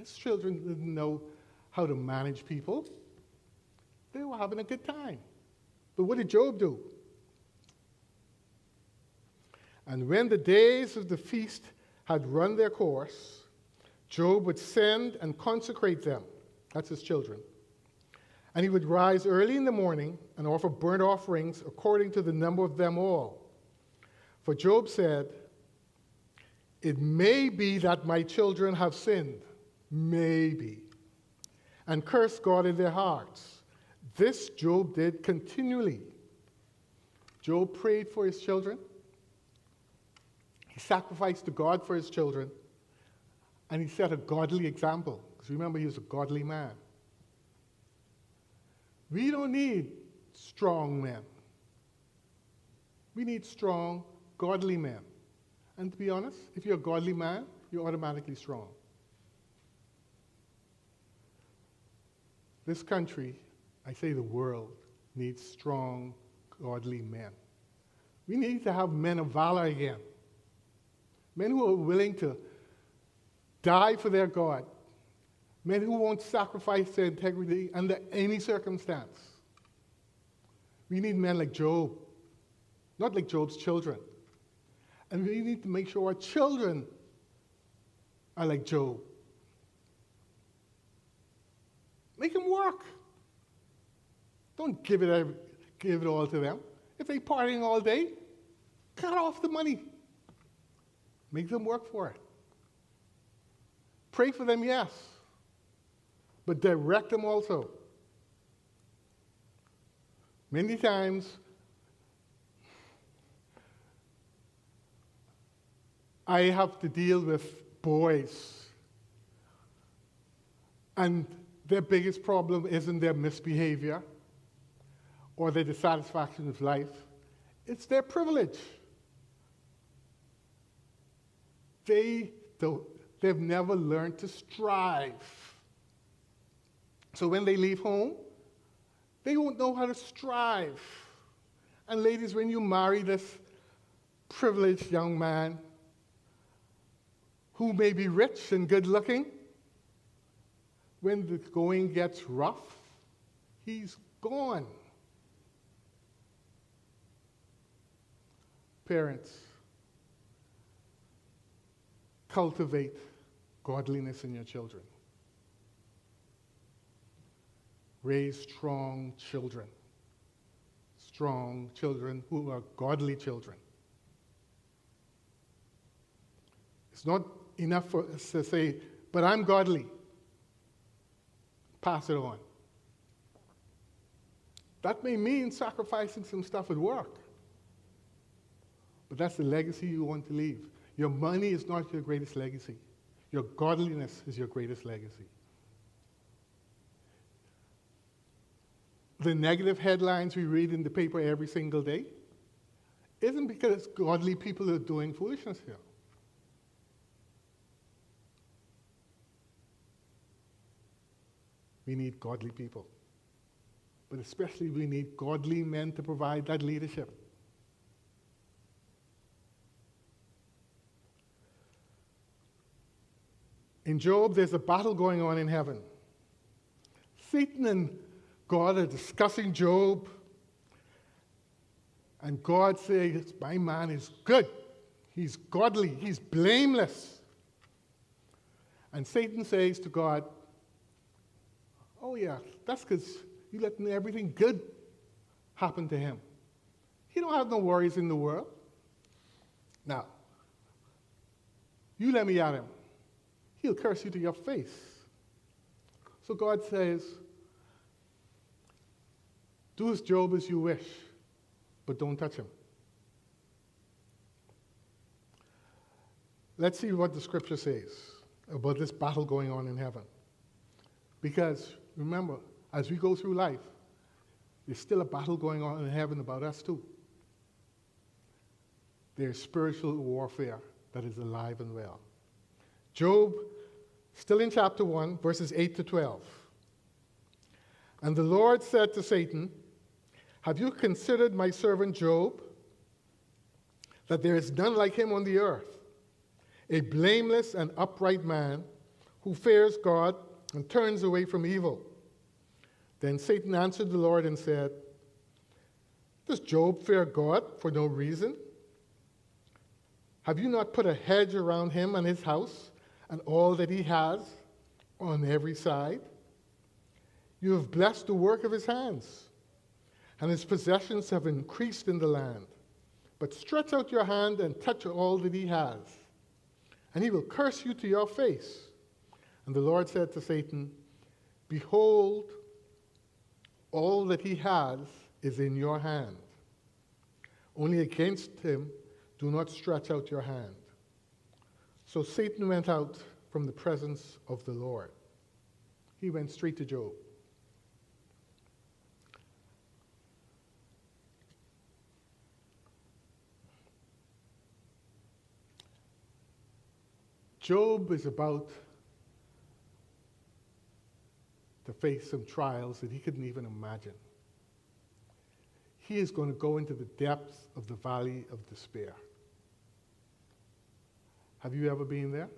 His children didn't know how to manage people. They were having a good time. But what did Job do? And when the days of the feast had run their course, Job would send and consecrate them. That's his children. And he would rise early in the morning and offer burnt offerings according to the number of them all. For Job said, "It may be that my children have sinned, maybe, and cursed God in their hearts." This Job did continually. Job prayed for his children. He sacrificed to God for his children. And he set a godly example. Because remember, he was a godly man. We don't need strong men. We need strong, godly men. And to be honest, if you're a godly man, you're automatically strong. This country, I say the world, needs strong, godly men. We need to have men of valor again. Men who are willing to die for their God. Men who won't sacrifice their integrity under any circumstance. We need men like Job, not like Job's children. And we need to make sure our children are like Job. Make them work. Don't give it all to them. If they're partying all day, cut off the money. Make them work for it. Pray for them, yes, but direct them also. Many times, I have to deal with boys, and their biggest problem isn't their misbehavior or their dissatisfaction with life. It's their privilege. They've never learned to strive. So when they leave home, they won't know how to strive. And ladies, when you marry this privileged young man who may be rich and good looking, when the going gets rough, he's gone. Parents, cultivate godliness in your children. Raise strong children. Strong children who are godly children. It's not enough for us to say, but I'm godly. Pass it on. That may mean sacrificing some stuff at work. But that's the legacy you want to leave. Your money is not your greatest legacy. Your godliness is your greatest legacy. The negative headlines we read in the paper every single day isn't because godly people are doing foolishness here. We need godly people. But especially we need godly men to provide that leadership. In Job, there's a battle going on in heaven. Satan and God are discussing Job. And God says, my man is good. He's godly. He's blameless. And Satan says to God, oh yeah, that's because you let everything good happen to him. He don't have no worries in the world. Now, you let me at him. He'll curse you to your face. So God says, do with Job as you wish, but don't touch him. Let's see what the scripture says about this battle going on in heaven. Because remember, as we go through life, there's still a battle going on in heaven about us too. There's spiritual warfare that is alive and well. Job, still in chapter 1, verses 8 to 12. And the Lord said to Satan, have you considered my servant Job, that there is none like him on the earth, a blameless and upright man, who fears God and turns away from evil." Then Satan answered the Lord and said, "Does Job fear God for no reason? Have you not put a hedge around him and his house and all that he has on every side? You have blessed the work of his hands, and his possessions have increased in the land. But stretch out your hand and touch all that he has, and he will curse you to your face." And the Lord said to Satan, "Behold, all that he has is in your hand. Only against him do not stretch out your hand." So Satan went out from the presence of the Lord. He went straight to Job. Job is about to face some trials that he couldn't even imagine. He is going to go into the depths of the valley of despair. Have you ever been there?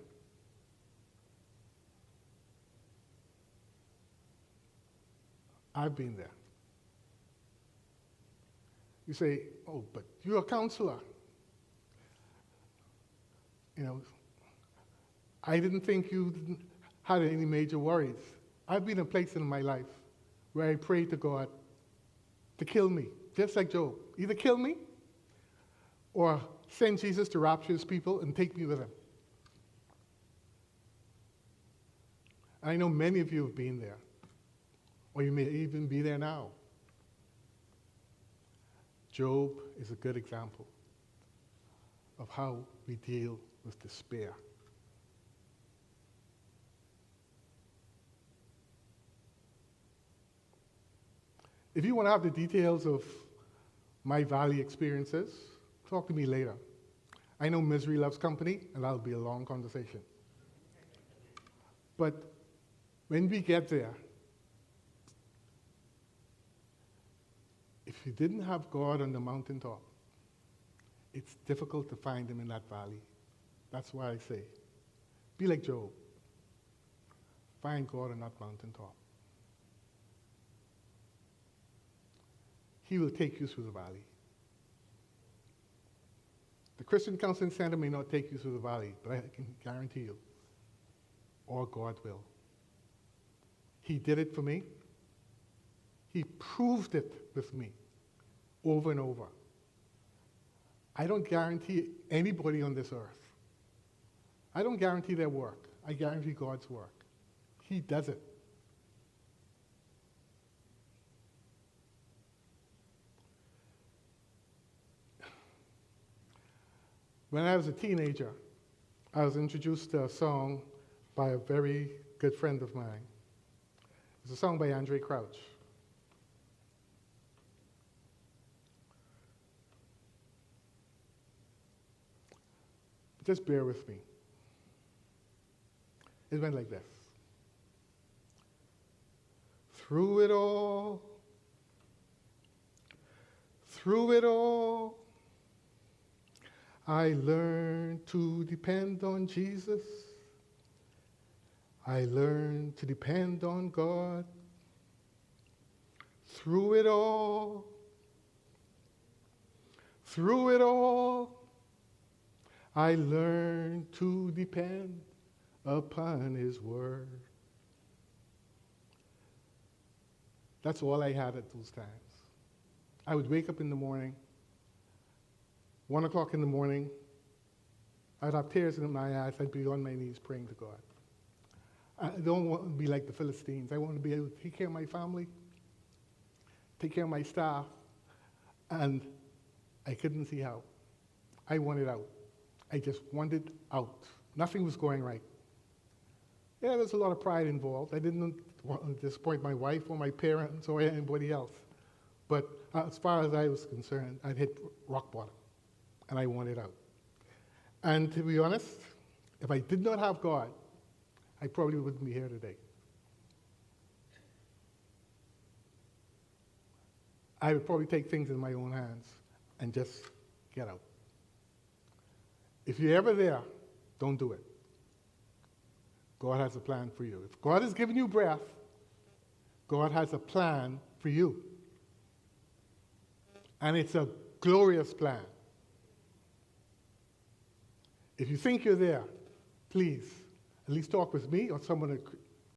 I've been there. You say, "Oh, but you're a counselor." You know, I didn't think you had any major worries. I've been in a place in my life where I prayed to God to kill me, just like Job. Either kill me or send Jesus to rapture his people and take me with him. I know many of you have been there, or you may even be there now. Job is a good example of how we deal with despair. If you want to have the details of my valley experiences, talk to me later. I know misery loves company, and that'll be a long conversation. But when we get there, if you didn't have God on the mountaintop, it's difficult to find him in that valley. That's why I say, be like Job. Find God on that mountaintop. He will take you through the valley. The Christian Counselling Centre may not take you through the valley, but I can guarantee you, or God will. He did it for me. He proved it with me over and over. I don't guarantee anybody on this earth. I don't guarantee their work. I guarantee God's work. He does it. When I was a teenager, I was introduced to a song by a very good friend of mine. It's a song by Andre Crouch. Just bear with me. It went like this. Through it all, I learned to depend on Jesus. I learned to depend on God. Through it all, I learned to depend upon his word. That's all I had at those times. I would wake up in the morning, 1 o'clock in the morning, I'd have tears in my eyes, I'd be on my knees praying to God. I don't want to be like the Philistines. I want to be able to take care of my family, take care of my staff, and I couldn't see how. I wanted out. I just wanted out. Nothing was going right. Yeah, there was a lot of pride involved. I didn't want to disappoint my wife or my parents or anybody else. But as far as I was concerned, I'd hit rock bottom, and I wanted out. And to be honest, if I did not have God, I probably wouldn't be here today. I would probably take things in my own hands and just get out. If you're ever there, don't do it. God has a plan for you. If God has given you breath, God has a plan for you. And it's a glorious plan. If you think you're there, please, at least talk with me or someone